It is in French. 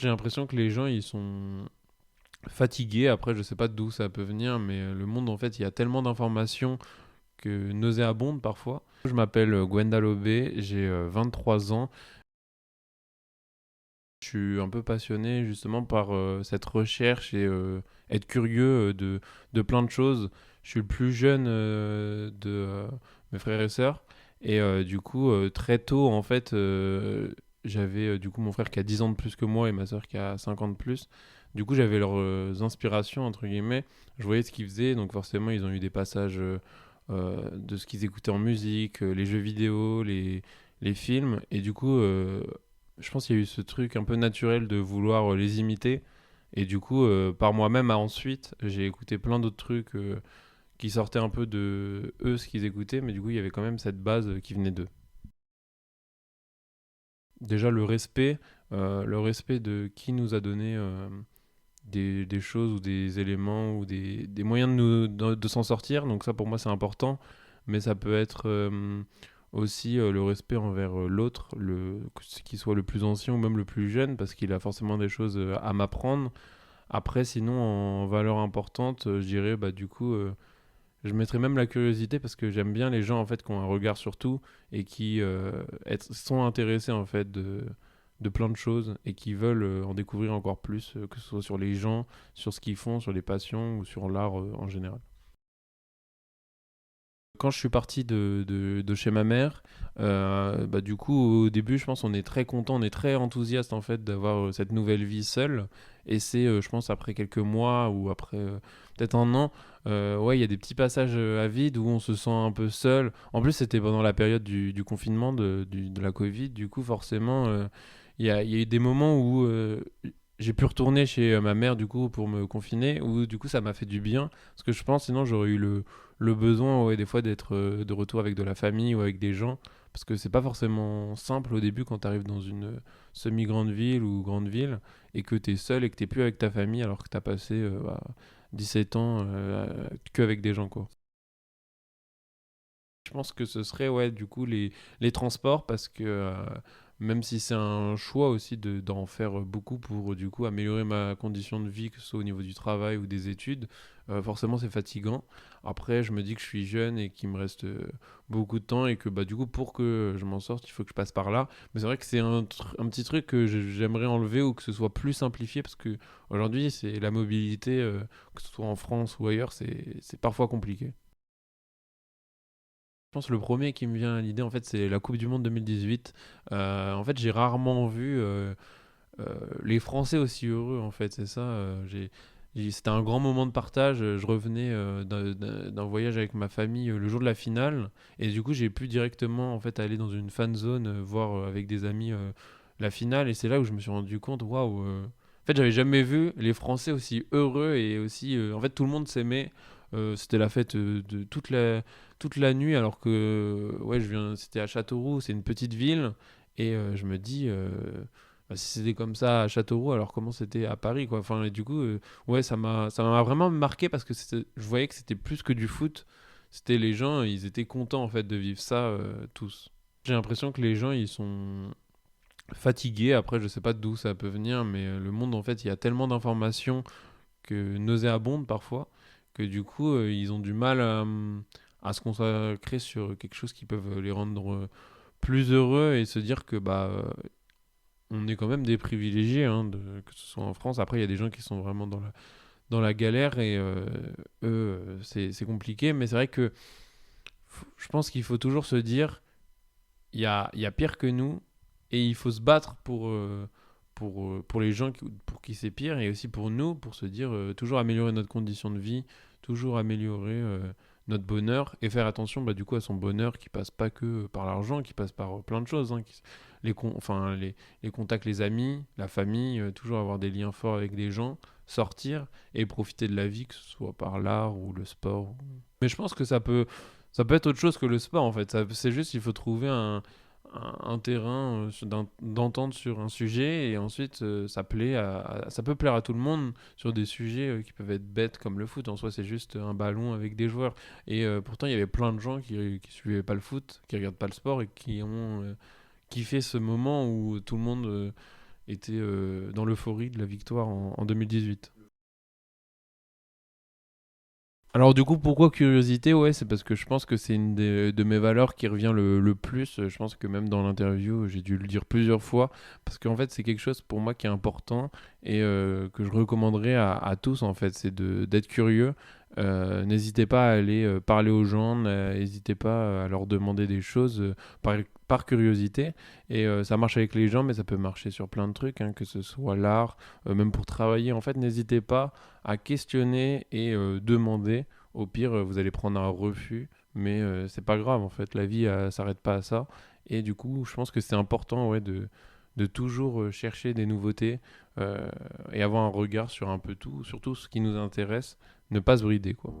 J'ai l'impression que les gens, ils sont fatigués. Après, je sais pas d'où ça peut venir, mais le monde, en fait, il y a tellement d'informations que nauséabondes parfois. Je m'appelle Gwenda Lobé, j'ai 23 ans. Je suis un peu passionné justement par cette recherche et être curieux de plein de choses. Je suis le plus jeune de mes frères et sœurs. Et du coup, très tôt, en fait, j'avais du coup mon frère qui a 10 ans de plus que moi et ma sœur qui a 5 ans de plus. Du coup, j'avais leurs inspirations, entre guillemets. Je voyais ce qu'ils faisaient, donc forcément, ils ont eu des passages de ce qu'ils écoutaient en musique, les jeux vidéo, les films. Et du coup, je pense qu'il y a eu ce truc un peu naturel de vouloir les imiter. Et du coup, par moi-même, ensuite, j'ai écouté plein d'autres trucs qui sortaient un peu de eux, ce qu'ils écoutaient, mais du coup, il y avait quand même cette base qui venait d'eux. Déjà, le respect de qui nous a donné des choses ou des éléments ou des moyens de s'en sortir. Donc ça, pour moi, c'est important. Mais ça peut être aussi le respect envers l'autre, qu'il soit le plus ancien ou même le plus jeune, parce qu'il a forcément des choses à m'apprendre. Après, sinon, en valeur importante, je dirais, bah, du coup, je mettrais même la curiosité parce que j'aime bien les gens en fait qui ont un regard sur tout et qui sont intéressés en fait de plein de choses et qui veulent en découvrir encore plus, que ce soit sur les gens, sur ce qu'ils font, sur les passions ou sur l'art en général. Quand je suis parti de chez ma mère, bah, du coup, au début, je pense on est très content, on est très enthousiaste en fait d'avoir cette nouvelle vie seule. Et c'est, je pense, après quelques mois ou après peut-être un an, ouais, il y a des petits passages à vide où on se sent un peu seul. En plus, c'était pendant la période du confinement, de la Covid. Du coup, forcément, il y a eu des moments où j'ai pu retourner chez ma mère du coup pour me confiner, où du coup ça m'a fait du bien. Parce que je pense sinon j'aurais eu le besoin ouais, des fois d'être de retour avec de la famille ou avec des gens. Parce que c'est pas forcément simple au début quand tu arrives dans une semi-grande ville ou grande ville et que tu es seul et que tu plus avec ta famille alors que tu as passé 17 ans que avec des gens quoi. Je pense que ce serait ouais, du coup les transports parce que même si c'est un choix aussi d'en faire beaucoup pour du coup améliorer ma condition de vie, que ce soit au niveau du travail ou des études, forcément c'est fatigant. Après, je me dis que je suis jeune et qu'il me reste beaucoup de temps et que bah, du coup pour que je m'en sorte, il faut que je passe par là. Mais c'est vrai que c'est un petit truc que j'aimerais enlever ou que ce soit plus simplifié parce que aujourd'hui c'est la mobilité, que ce soit en France ou ailleurs, c'est parfois compliqué. Je pense que le premier qui me vient à l'idée, en fait, c'est la Coupe du Monde 2018. En fait, j'ai rarement vu les Français aussi heureux, en fait, c'est ça. C'était un grand moment de partage. Je revenais d'un voyage avec ma famille le jour de la finale. Et du coup, j'ai pu directement, en fait, aller dans une fan zone, voir avec des amis la finale. Et c'est là où je me suis rendu compte, waouh. En fait, j'avais jamais vu les Français aussi heureux et aussi. En fait, tout le monde s'aimait. C'était la fête de toute la nuit, alors que ouais, c'était à Châteauroux, c'est une petite ville. Et je me dis, bah, si c'était comme ça à Châteauroux, alors comment c'était à Paris, quoi. Enfin, et du coup, ouais, ça m'a vraiment marqué parce que je voyais que c'était plus que du foot. C'était les gens, ils étaient contents en fait de vivre ça tous. J'ai l'impression que les gens, ils sont fatigués. Après, je sais pas d'où ça peut venir, mais le monde, en fait, il y a tellement d'informations que nauséabondes parfois, que du coup, ils ont du mal à se consacrer sur quelque chose qui peut les rendre plus heureux et se dire que bah on est quand même des privilégiés, hein, que ce soit en France. Après, il y a des gens qui sont vraiment dans la galère et eux, c'est compliqué. Mais c'est vrai que je pense qu'il faut toujours se dire, il y a pire que nous et il faut se battre pour les gens pour qui c'est pire et aussi pour nous, pour se dire toujours améliorer notre condition de vie, toujours améliorer notre bonheur et faire attention bah, du coup à son bonheur qui passe pas que par l'argent, qui passe par plein de choses, hein, enfin, les contacts, les amis, la famille, toujours avoir des liens forts avec des gens, sortir et profiter de la vie, que ce soit par l'art ou le sport. Mais je pense que ça peut être autre chose que le sport en fait. C'est juste il faut trouver un terrain d'entente sur un sujet et ensuite ça plaît ça peut plaire à tout le monde sur des sujets qui peuvent être bêtes comme le foot. En soi, c'est juste un ballon avec des joueurs. Et pourtant, il y avait plein de gens qui suivaient pas le foot, qui regardent pas le sport et qui ont kiffé ce moment où tout le monde était dans l'euphorie de la victoire en 2018. Alors du coup, pourquoi curiosité? Ouais, c'est parce que je pense que c'est une de mes valeurs qui revient le plus. Je pense que même dans l'interview, j'ai dû le dire plusieurs fois, parce qu'en fait, c'est quelque chose pour moi qui est important et que je recommanderais à tous, en fait, c'est d'être curieux. N'hésitez pas à aller parler aux gens, n'hésitez pas à leur demander des choses par curiosité. Et ça marche avec les gens, mais ça peut marcher sur plein de trucs, hein, que ce soit l'art, même pour travailler. En fait, n'hésitez pas à questionner et demander. Au pire, vous allez prendre un refus, mais c'est pas grave en fait. La vie s'arrête pas à ça. Et du coup, je pense que c'est important, ouais, de toujours chercher des nouveautés et avoir un regard sur un peu tout, surtout ce qui nous intéresse, ne pas se brider, quoi.